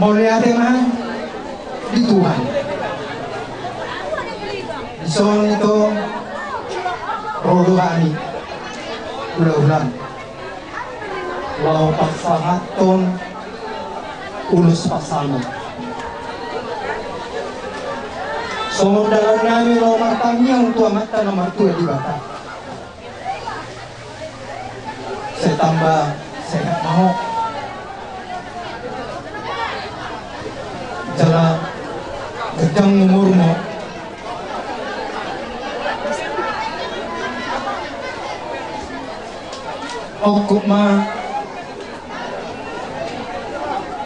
Boleh ada mah di Tuhan. Soal itu rodo ani ulang-ulang. Walau pasahaton ulus pasano. Somong dalam nami lo matanya untuk mata nomor 2 di bata. Saya tambah sehat mau. Jalan gedang umurmu. Okuk ma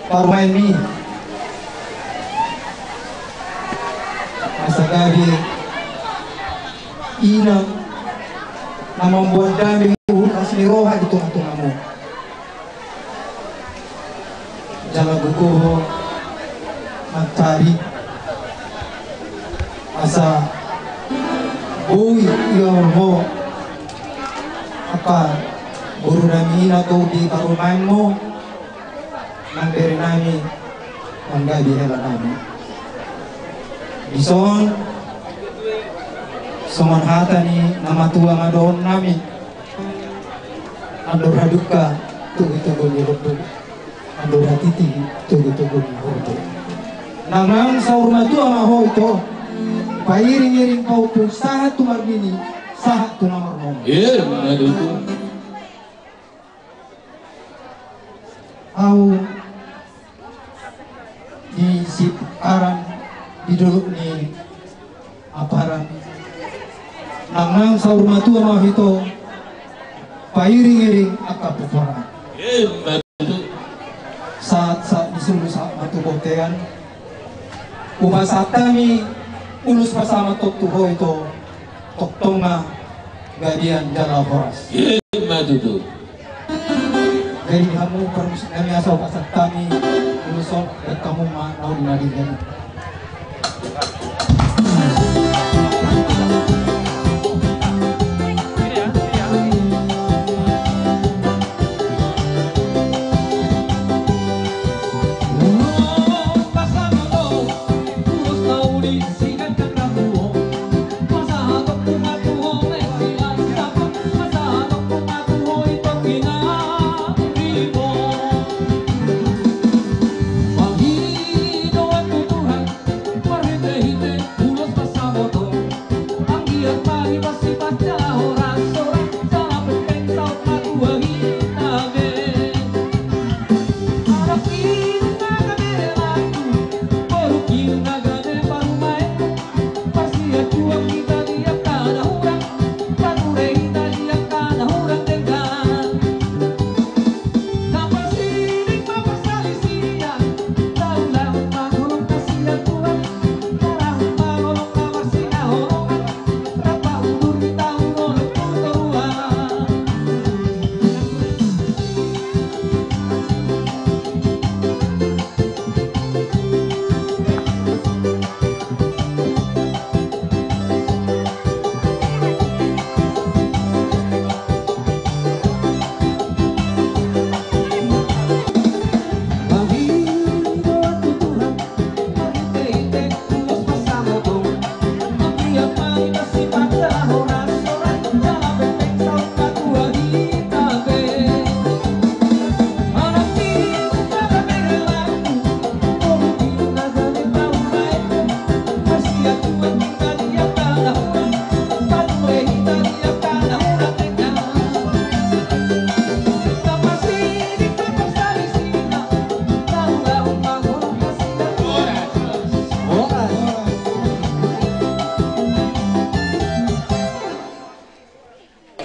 parmain mi masa gabi ina na membuat dami asli roha di tengah-tengahmu jalan buku matahari asa bui yo apa guru nami atau di parumainmu nang beri nami mangga di hela nami bison somon hata ni nama tua ngadon nami andor haduka tugu-tugu ni rodo andor hatiti tugu-tugu ni rodo nang saur matua maho itu pairing-iring kau pun sahat tu margini sahat tu nomor nomor au di si aran di dulu ni aparan nang saur matua mah itu pairing-iring akap pupuran saat disuruh saat matu botean ubasata mi ulus bersama tok tuho itu tok tonga gadian jala foras dari kamu permusik kami asal pasat kami ulusok dan kamu mah tahu di nadi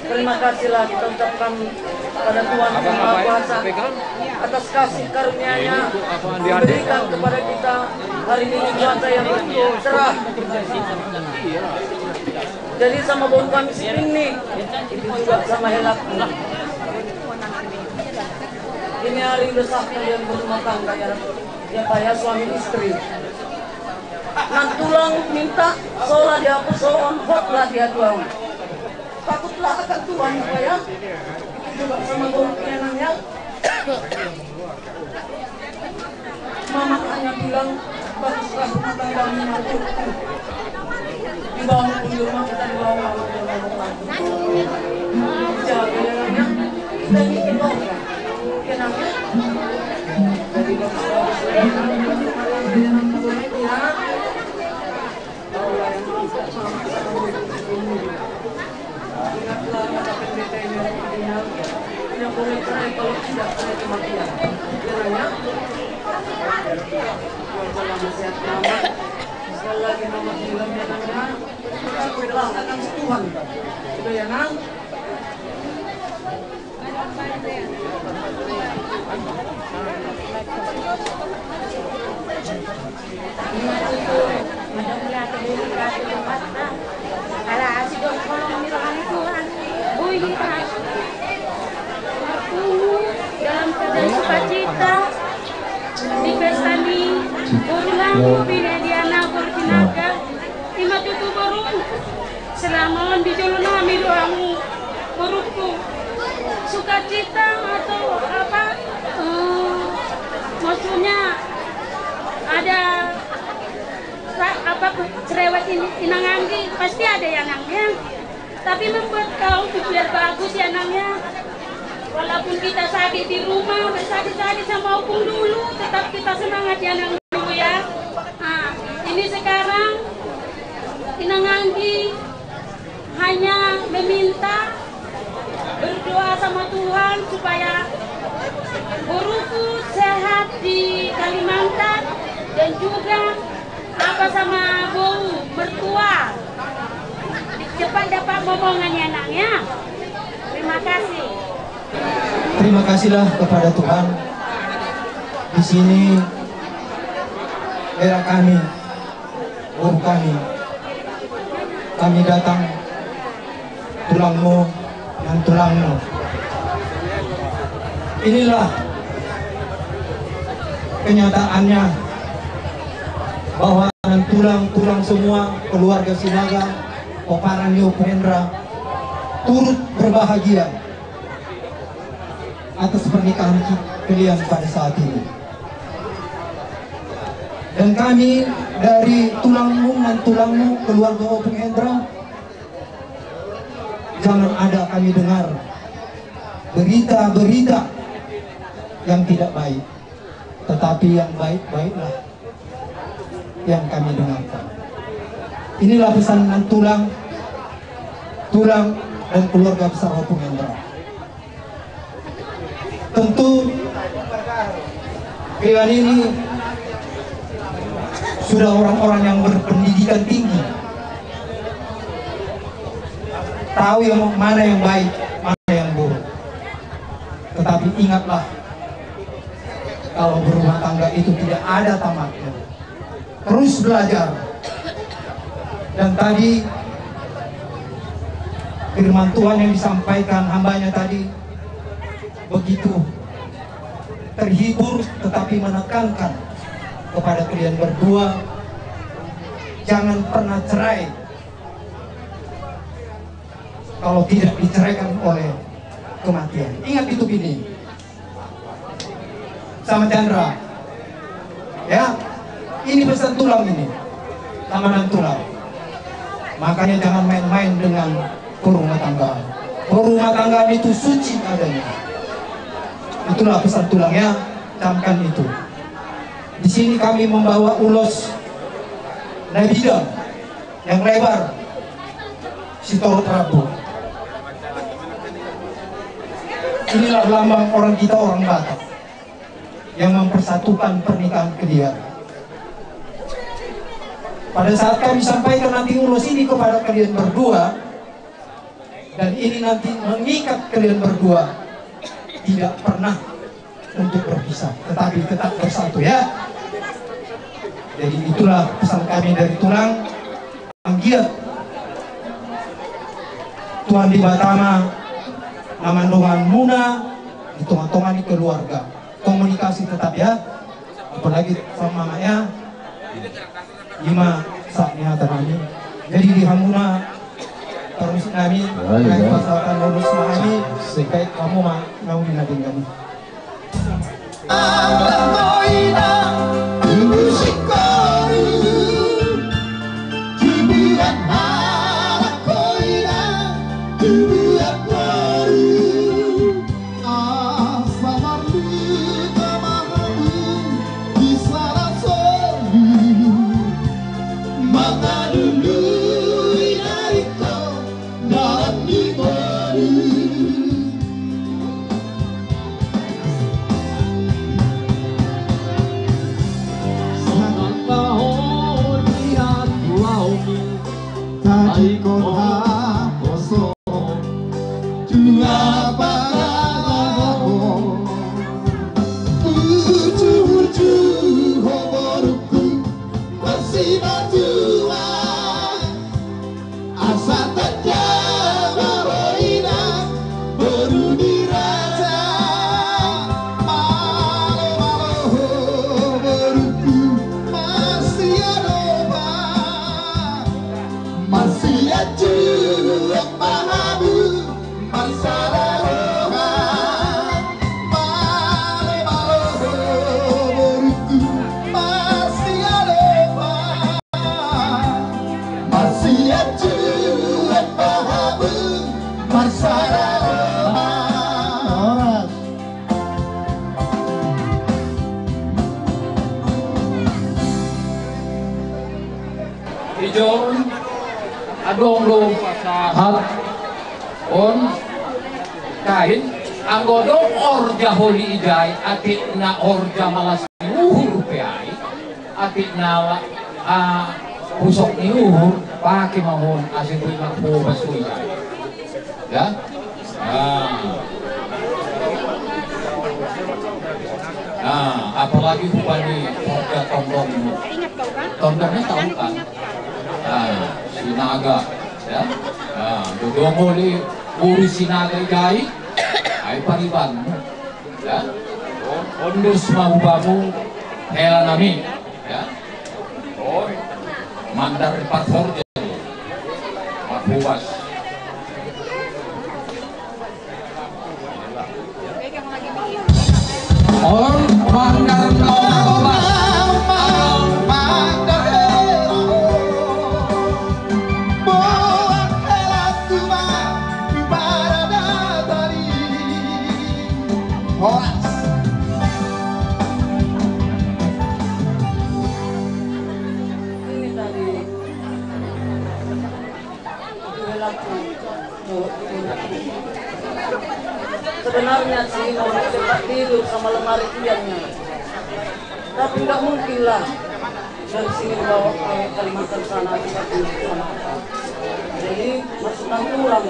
jadi kasihlah kita ucapkan pada Tuhan Yang Maha Kuasa atas kasih karunia-Nya diberikan kepada kita hari ini cuaca yang betul cerah. Jadi sama bau kami sering nih, itu juga sama helakku. Ini hari besar kalian berumah tangga ya Pak ya, suami istri. Nan tulang minta solah dihapus soon hotlah dia tuang. Takutlah akan Tuhan Pak ya. Itu juga sama bau kenangnya. Mama Makanya bilang baguslah rumah tangga menantu. Dibangun pun di rumah kita dibawa jaga ya, kita ini kenapa? Kenapa? Jadi bagus-bagus ya. Ingatlah kata pendetanya original yang boleh cerai kalau tidak cerai kematian. Kiranya wajahlah nasihat nama. Sekali lagi nama bilang jangannya kita akan Tuhan. Sudah ya nang? Dalam keadaan sukacita di pesta ini ulang pinediana berpinaga lima tutu borong selama di jolona midoamu boruku sukacita atau apa maksudnya ada apa cerewet inanganggi pasti ada yang nangnya tapi membuat kau biar bagus ya nangnya. Walaupun kita sakit di rumah, bersakit-sakit sama opung dulu, tetap kita semangat ya nang dulu ya. Nah, ini sekarang Inanganggi hanya meminta berdoa sama Tuhan supaya guruku sehat di Kalimantan dan juga apa sama bau mertua cepat dapat momongannya nang ya. Terima kasih. Terima kasihlah kepada Tuhan. Di sini era kami, kami datang tulangmu dan tulangmu. Inilah kenyataannya bahwa tulang semua keluarga Sinaga, Oparanyo, Hendra turut berbahagia atas pernikahan kalian pada saat ini. Dan kami dari tulangmu dan tulangmu keluarga Opung Hendra, jangan ada kami dengar berita-berita yang tidak baik, tetapi yang baik-baiklah yang kami dengarkan. Inilah pesan tulang dan keluarga besar Opung Hendra. Tentu kalian ini sudah orang-orang yang berpendidikan tinggi, tahu yang mana yang baik, mana yang buruk. Tetapi ingatlah, kalau berumah tangga itu tidak ada tamatnya. Terus belajar. Dan tadi firman Tuhan yang disampaikan hambanya tadi begitu terhibur, tetapi menekankan kepada kalian berdua, jangan pernah cerai kalau tidak diceraikan oleh kematian. Ingat itu bini sama Chandra ya, ini pesan tulang ini, tamanan tulang. Makanya jangan main-main dengan rumah tangga. Rumah tangga itu suci adanya. Itulah pesan tulangnya, camkan itu. Di sini kami membawa ulos nabida yang lebar, Sitoro Prabu. Inilah lambang orang kita, orang Batak, yang mempersatukan pernikahan kalian. Pada saat kami sampaikan nanti ulos ini kepada kalian berdua, dan ini nanti mengikat kalian berdua, tidak pernah untuk berpisah, tetapi tetap bersatu ya. Jadi itulah pesan kami dari tulang giat Tuhan di Batama, namandongan Muna, di tongan-tongan di keluarga. Komunikasi tetap ya, apalagi sama mamanya lima saat niatan kami. Jadi di Hamuna terus kami kait pasalkan lulus kami sekait kamu mau dinating kami. ikut haposo Jua pagalaho Uju-uju hoboruku Masih batua Asa tajam baroina Beruni raja Malo-malo hoboruku Masih adoba Masih aju yang mahabu Masalah roha Malo-malo hoboruku Masih adoba Masih aju yang mahabu Masalah roha Ijon adong lo hat on kain anggodo orja holi ijai atik na orja malas uhur peai atik na pusok ni uhur pakai mahon asin tuh mampu basu ijai ya apalagi hubani orja tondong tondongnya tahu kan sinaga ya dodongo li uri sinaga ijai ay pariban ya ondus mahubamu hela nami ya mandar pathor mahubas on mandar mahubas Ini tadi perilaku sebenarnya sih mau cepat tidur sama lemari tiangnya, tapi nggak mungkin lah dari sini bawa ke Kalimantan sana kita tidur sama apa. Jadi masukkan tulang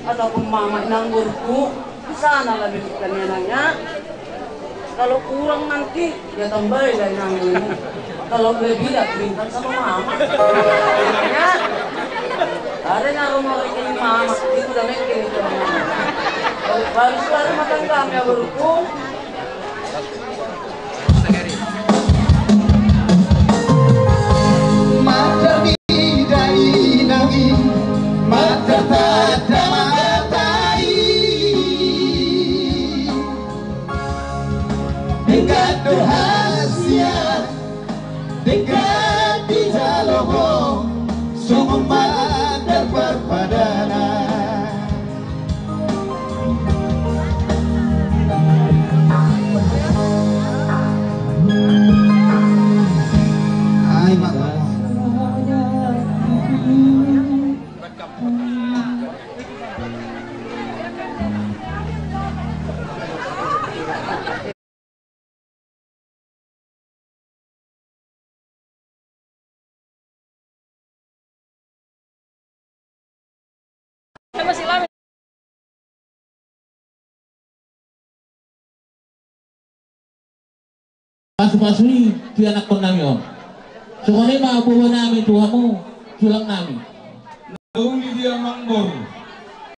ataupun mama nanggurku di sana lah bikinnya nanya. Kalau kurang nanti ya tambahin dari nanggur. Kalau lebih ya bintang sama mama. Ya, ada yang rumah ini mama itu udah bikin itu mama. Baru sekarang makan kami ya beruku. Mata bidai nangi Mata tata matai Dekat dohasia Dekat di jaloho Sungguh mandar perpadana Hai mata Pasu-pasui di anak konamyo. Soalnya maabuhan namin tuhamu, sulang namin. Nauli dia mangbor.